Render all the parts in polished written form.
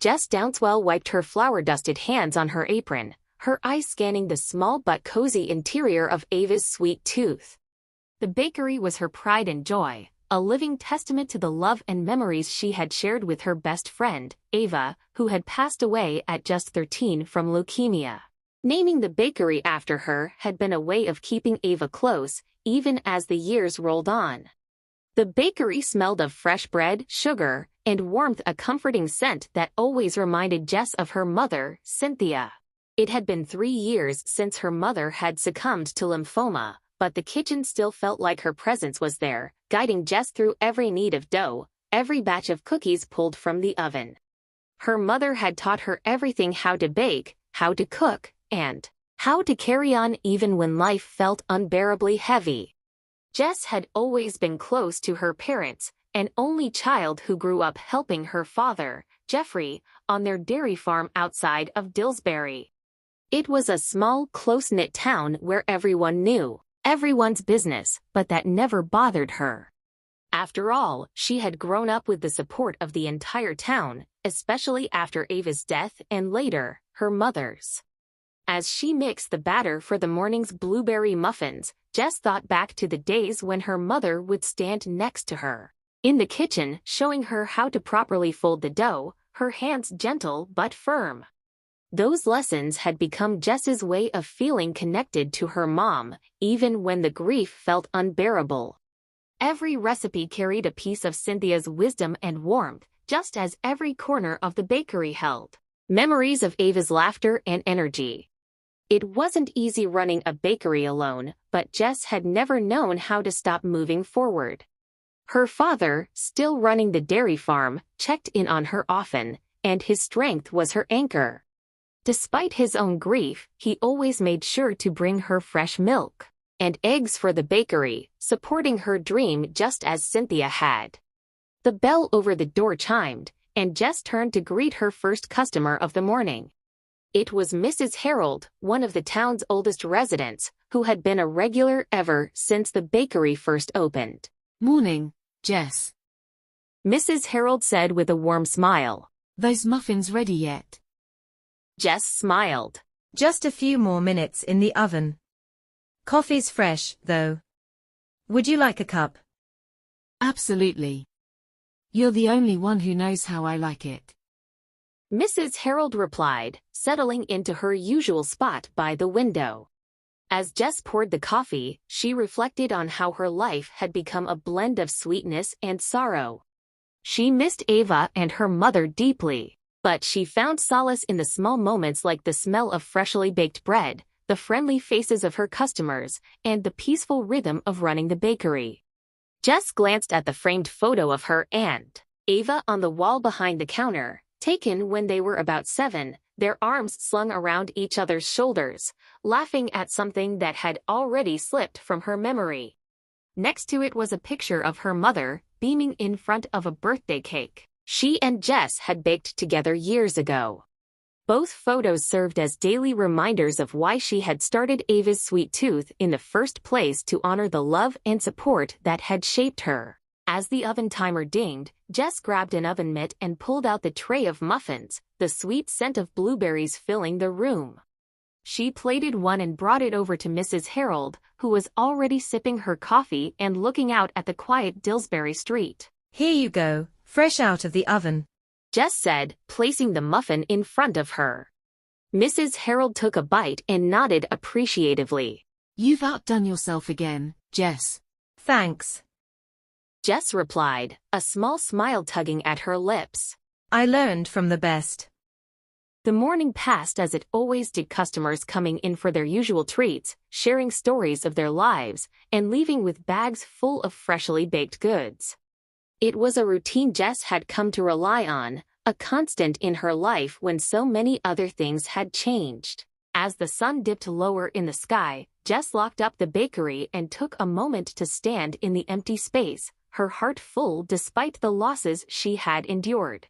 Jess Downswell wiped her flour-dusted hands on her apron, her eyes scanning the small but cozy interior of Ava's sweet tooth. The bakery was her pride and joy, a living testament to the love and memories she had shared with her best friend, Ava, who had passed away at just 13 from leukemia. Naming the bakery after her had been a way of keeping Ava close, even as the years rolled on. The bakery smelled of fresh bread, sugar, and warmth, a comforting scent that always reminded Jess of her mother, Cynthia. It had been 3 years since her mother had succumbed to lymphoma, but the kitchen still felt like her presence was there, guiding Jess through every knead of dough, every batch of cookies pulled from the oven. Her mother had taught her everything: how to bake, how to cook, and how to carry on even when life felt unbearably heavy. Jess had always been close to her parents, an only child who grew up helping her father, Jeffrey, on their dairy farm outside of Dillsbury. It was a small, close-knit town where everyone knew everyone's business, but that never bothered her. After all, she had grown up with the support of the entire town, especially after Ava's death and later, her mother's. As she mixed the batter for the morning's blueberry muffins, Jess thought back to the days when her mother would stand next to her in the kitchen, showing her how to properly fold the dough, her hands gentle but firm. Those lessons had become Jess's way of feeling connected to her mom, even when the grief felt unbearable. Every recipe carried a piece of Cynthia's wisdom and warmth, just as every corner of the bakery held memories of Ava's laughter and energy. It wasn't easy running a bakery alone, but Jess had never known how to stop moving forward. Her father, still running the dairy farm, checked in on her often, and his strength was her anchor. Despite his own grief, he always made sure to bring her fresh milk and eggs for the bakery, supporting her dream just as Cynthia had. The bell over the door chimed, and Jess turned to greet her first customer of the morning. It was Mrs. Harold, one of the town's oldest residents, who had been a regular ever since the bakery first opened. "Morning, Jess," Mrs. Harold said with a warm smile. "Those muffins ready yet?" Jess smiled. "Just a few more minutes in the oven. Coffee's fresh, though. Would you like a cup?" "Absolutely. You're the only one who knows how I like it," Mrs. Harold replied, settling into her usual spot by the window. As Jess poured the coffee, she reflected on how her life had become a blend of sweetness and sorrow. She missed Ava and her mother deeply, but she found solace in the small moments like the smell of freshly baked bread, the friendly faces of her customers, and the peaceful rhythm of running the bakery. Jess glanced at the framed photo of her and Ava on the wall behind the counter, taken when they were about 7, their arms slung around each other's shoulders, laughing at something that had already slipped from her memory. Next to it was a picture of her mother, beaming in front of a birthday cake she and Jess had baked together years ago. Both photos served as daily reminders of why she had started Ava's Sweet Tooth in the first place, to honor the love and support that had shaped her. As the oven timer dinged, Jess grabbed an oven mitt and pulled out the tray of muffins, the sweet scent of blueberries filling the room. She plated one and brought it over to Mrs. Harold, who was already sipping her coffee and looking out at the quiet Dillsbury street. "Here you go, fresh out of the oven," Jess said, placing the muffin in front of her. Mrs. Harold took a bite and nodded appreciatively. "You've outdone yourself again, Jess." "Thanks," Jess replied, a small smile tugging at her lips. "I learned from the best." The morning passed as it always did, customers coming in for their usual treats, sharing stories of their lives, and leaving with bags full of freshly baked goods. It was a routine Jess had come to rely on, a constant in her life when so many other things had changed. As the sun dipped lower in the sky, Jess locked up the bakery and took a moment to stand in the empty space, her heart full despite the losses she had endured.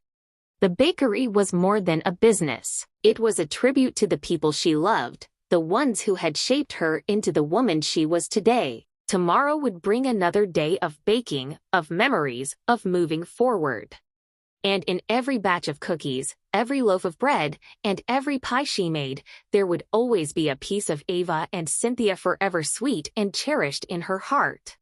The bakery was more than a business. It was a tribute to the people she loved, the ones who had shaped her into the woman she was today. Tomorrow would bring another day of baking, of memories, of moving forward. And in every batch of cookies, every loaf of bread, and every pie she made, there would always be a piece of Ava and Cynthia forever sweet and cherished in her heart.